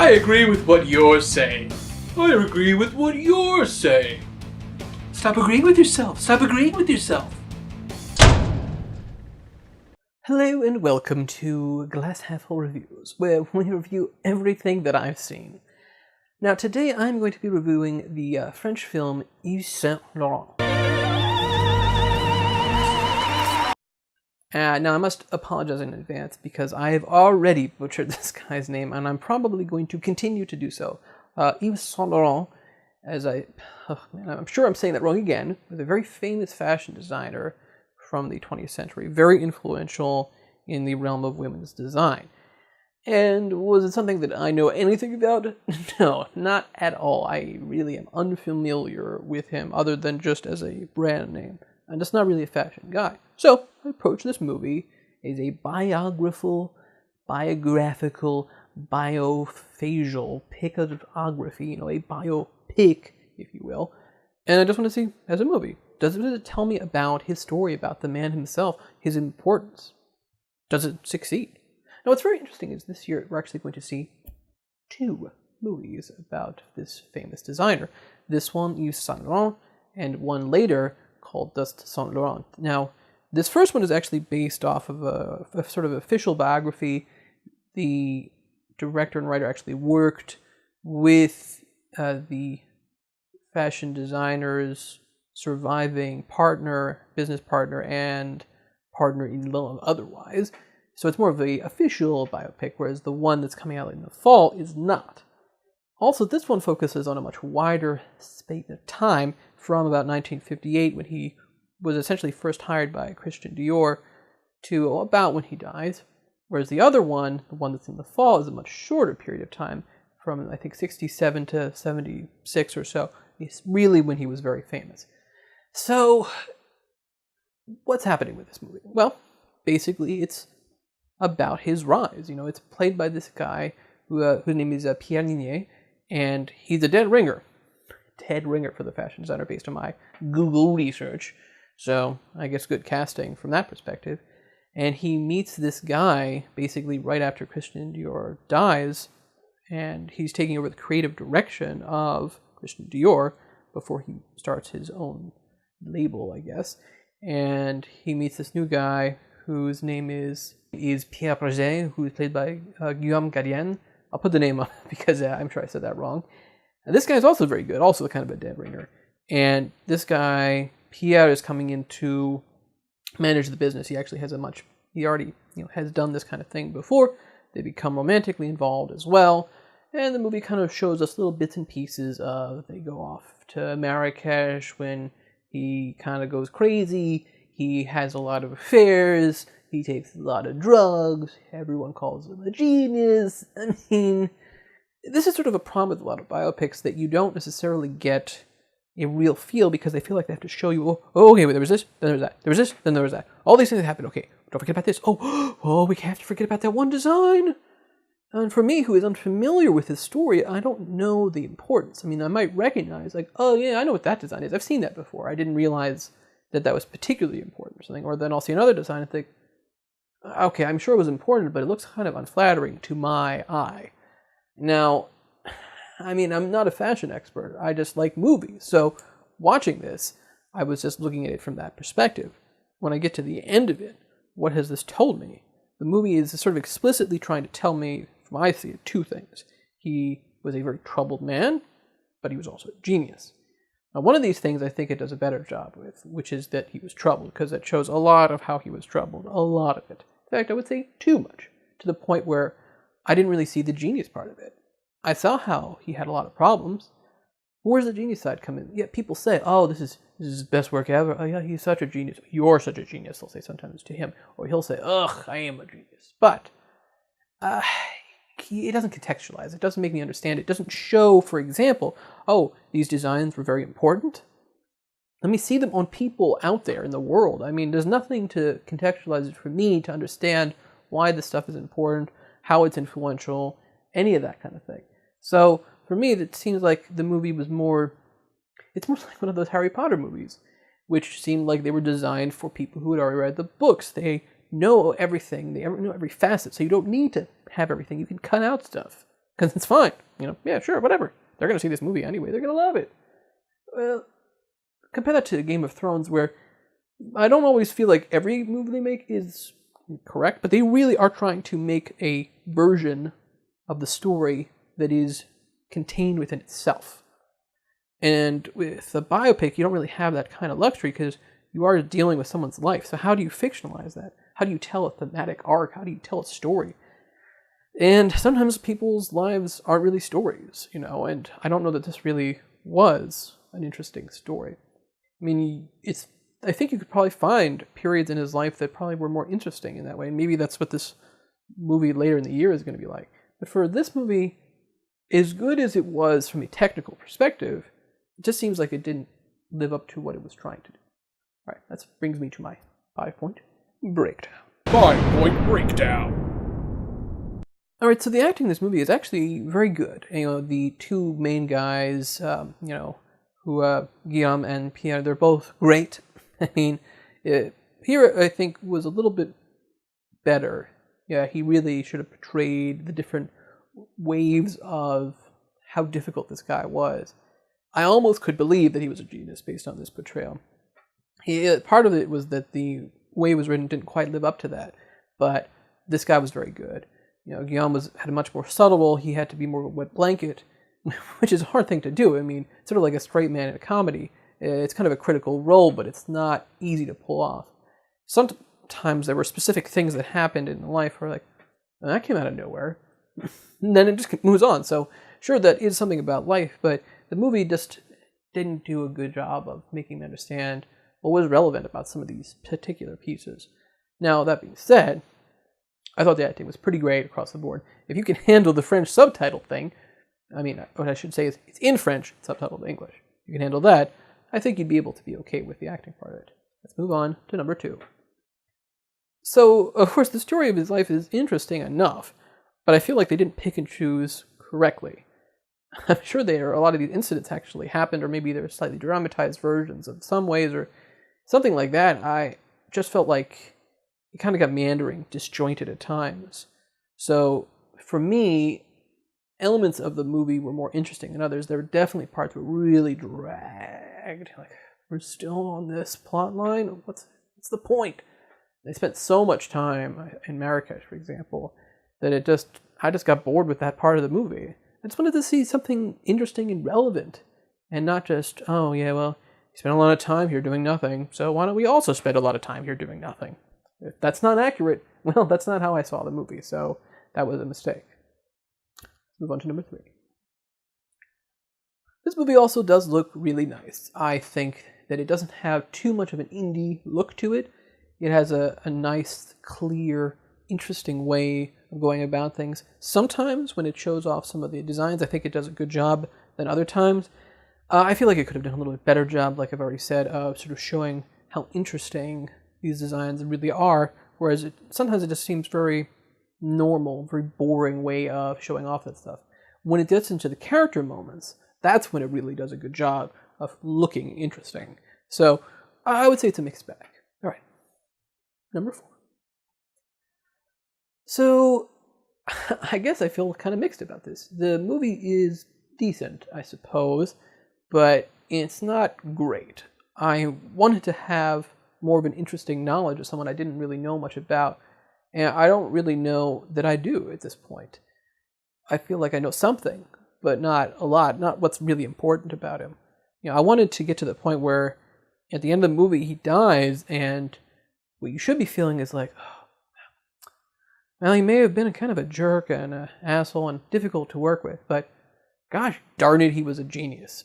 I agree with what you're saying. I agree with what you're saying. Stop agreeing with yourself. Stop agreeing with yourself. Hello and welcome to Glass Half Full Reviews, where we review everything that I've seen. Now today I'm going to be reviewing the French film Yves Saint Laurent. Now I must apologize in advance because I have already butchered this guy's name and I'm probably going to continue to do so. Yves Saint Laurent, I'm sure I'm saying that wrong again, was a very famous fashion designer from the 20th century, very influential in the realm of women's design. And was it something that I know anything about? No, not at all. I really am unfamiliar with him other than just as a brand name. I'm just not really a fashion guy. So I approach this movie as a biographical, biophasial picography, a biopic, if you will. And I just want to see, as a movie, does it tell me about his story, about the man himself, his importance? Does it succeed? Now what's very interesting is this year we're actually going to see two movies about this famous designer. This one, Yves Saint Laurent, and one later called Just Saint Laurent. Now, this first one is actually based off of a sort of official biography. The director and writer actually worked with the fashion designer's surviving business partner, and partner in love otherwise. So it's more of an official biopic, whereas the one that's coming out in the fall is not. Also, this one focuses on a much wider space of time from about 1958, when he was essentially first hired by Christian Dior, to about when he dies. Whereas the other one, the one that's in the fall, is a much shorter period of time, from I think 67 to 76 or so. It's really when he was very famous. So, what's happening with this movie? Well, basically it's about his rise. It's played by this guy whose name is Pierre Ligné, and he's a dead ringer. Dead ringer for the fashion designer based on my Google research. So, I guess good casting from that perspective. And he meets this guy basically right after Christian Dior dies, and he's taking over the creative direction of Christian Dior before he starts his own label, I guess. And he meets this new guy whose name is Pierre Praget, who is played by Guillaume Gallienne. I'll put the name up because I'm sure I said that wrong. And this guy is also very good, also kind of a dead ringer. And this guy, Pierre, is coming in to manage the business. He actually has he already has done this kind of thing before. They become romantically involved as well. And the movie kind of shows us little bits and pieces of, they go off to Marrakesh when he kind of goes crazy. He has a lot of affairs. He takes a lot of drugs. Everyone calls him a genius. I mean, this is sort of a problem with a lot of biopics, that you don't necessarily get a real feel because they feel like they have to show you, okay, there was this, then there was that. There was this, then there was that. All these things that happened. Okay, don't forget about this. We have to forget about that one design. And for me, who is unfamiliar with his story, I don't know the importance. I mean, I might recognize, like, oh yeah, I know what that design is. I've seen that before. I didn't realize that was particularly important or something. Or then I'll see another design and think, okay, I'm sure it was important, but it looks kind of unflattering to my eye. Now, I mean, I'm not a fashion expert. I just like movies. So watching this, I was just looking at it from that perspective. When I get to the end of it, what has this told me? The movie is sort of explicitly trying to tell me, from I see it, two things. He was a very troubled man, but he was also a genius. Now, one of these things I think it does a better job with, which is that he was troubled, because it shows a lot of how he was troubled, a lot of it. In fact, I would say too much, to the point where I didn't really see the genius part of it. I saw how he had a lot of problems. Where's the genius side come in? Yeah, people say, oh, this is his best work ever. Oh yeah, he's such a genius. You're such a genius, they'll say sometimes to him. Or he'll say, ugh, I am a genius. But it doesn't contextualize. It doesn't make me understand. It doesn't show, for example, oh, these designs were very important. Let me see them on people out there in the world. I mean, there's nothing to contextualize it for me to understand why this stuff is important, how it's influential, any of that kind of thing. So for me, it seems like the movie was it's more like one of those Harry Potter movies, which seemed like they were designed for people who had already read the books. They know everything, they know every facet, so you don't need to have everything. You can cut out stuff. because it's fine. Yeah, sure, whatever. They're going to see this movie anyway. They're going to love it. Well, compare that to Game of Thrones, where I don't always feel like every movie they make is correct, but they really are trying to make a version of the story that is contained within itself. And with a biopic, you don't really have that kind of luxury because you are dealing with someone's life. So how do you fictionalize that? How do you tell a thematic arc? How do you tell a story? And sometimes people's lives aren't really stories, and I don't know that this really was an interesting story. I mean, I think you could probably find periods in his life that probably were more interesting in that way. And maybe that's what this movie later in the year is going to be like. But for this movie, as good as it was from a technical perspective, it just seems like it didn't live up to what it was trying to do. All right, that brings me to my 5-point breakdown. 5-point breakdown. All right, so the acting in this movie is actually very good. The two main guys, Guillaume and Pierre, they're both great. I mean, here I think was a little bit better. Yeah, he really should have portrayed the different waves of how difficult this guy was. I almost could believe that he was a genius based on this portrayal. Part of it was that the way it was written didn't quite live up to that, but this guy was very good. Guillaume had a much more subtle role. He had to be more of a wet blanket, which is a hard thing to do. I mean, sort of like a straight man in a comedy. It's kind of a critical role, but it's not easy to pull off. Sometimes there were specific things that happened in life where that came out of nowhere. And then it just moves on. So sure, that is something about life, but the movie just didn't do a good job of making me understand what was relevant about some of these particular pieces. Now, that being said, I thought the acting was pretty great across the board. If you can handle the French subtitle thing, I mean, what I should say is it's in French, subtitled in English. If you can handle that, I think you'd be able to be okay with the acting part of it. Let's move on to number 2. So, of course, the story of his life is interesting enough, but I feel like they didn't pick and choose correctly. I'm sure a lot of these incidents actually happened, or maybe they're slightly dramatized versions of some ways, or something like that. I just felt like it kind of got meandering, disjointed at times. So, for me, elements of the movie were more interesting than others. There were definitely parts that were really dragged. Like, we're still on this plot line? What's the point? They spent so much time in Marrakesh, for example, that I just got bored with that part of the movie. I just wanted to see something interesting and relevant, and not just, oh yeah, well, you spent a lot of time here doing nothing, so why don't we also spend a lot of time here doing nothing? If that's not accurate, well, that's not how I saw the movie, so that was a mistake. Let's move on to number 3. This movie also does look really nice. I think that it doesn't have too much of an indie look to it. It has a nice, clear, interesting way of going about things. Sometimes when it shows off some of the designs, I think it does a good job than other times. I feel like it could have done a little bit better job, like I've already said, of sort of showing how interesting these designs really are, whereas sometimes it just seems very normal, very boring way of showing off that stuff. When it gets into the character moments, that's when it really does a good job of looking interesting. So I would say it's a mixed bag. All right, number 4. So I guess I feel kind of mixed about this. The movie is decent, I suppose, but it's not great. I wanted to have more of an interesting knowledge of someone I didn't really know much about, and I don't really know that I do at this point. I feel like I know something, but not a lot, not what's really important about him. I wanted to get to the point where at the end of the movie he dies, and what you should be feeling is like, oh, well, he may have been a kind of a jerk and an asshole and difficult to work with, but gosh darn it, he was a genius.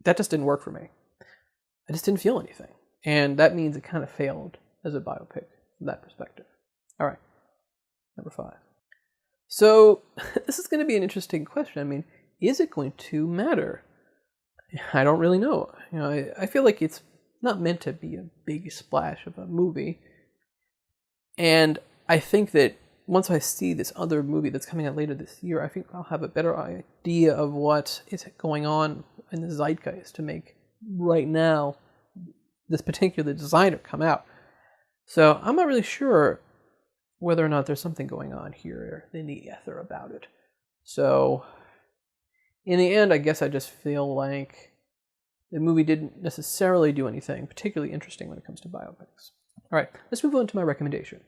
That just didn't work for me. I just didn't feel anything. And that means it kind of failed as a biopic from that perspective. All right, number 5. So this is going to be an interesting question. I mean, is it going to matter? I don't really know. I feel like it's not meant to be a big splash of a movie. And I think that once I see this other movie that's coming out later this year, I think I'll have a better idea of what is going on in the zeitgeist to make right now this particular designer come out. So I'm not really sure whether or not there's something going on here in the ether about it. So, in the end, I guess I just feel like the movie didn't necessarily do anything particularly interesting when it comes to biopics. All right, let's move on to my recommendation.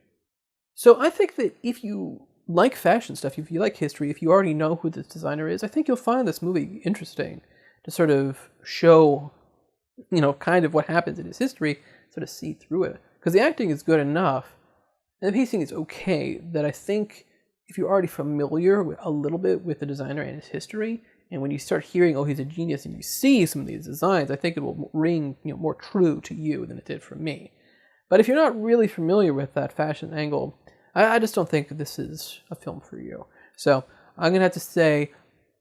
So I think that if you like fashion stuff, if you like history, if you already know who this designer is, I think you'll find this movie interesting to sort of show, kind of what happens in his history, sort of see through it. Because the acting is good enough, and the pacing is okay, that I think if you're already familiar with a little bit with the designer and his history, and when you start hearing, oh, he's a genius, and you see some of these designs, I think it will ring more true to you than it did for me. But if you're not really familiar with that fashion angle, I just don't think this is a film for you. So I'm going to have to say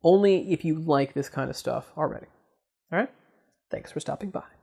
only if you like this kind of stuff already. All right? Thanks for stopping by.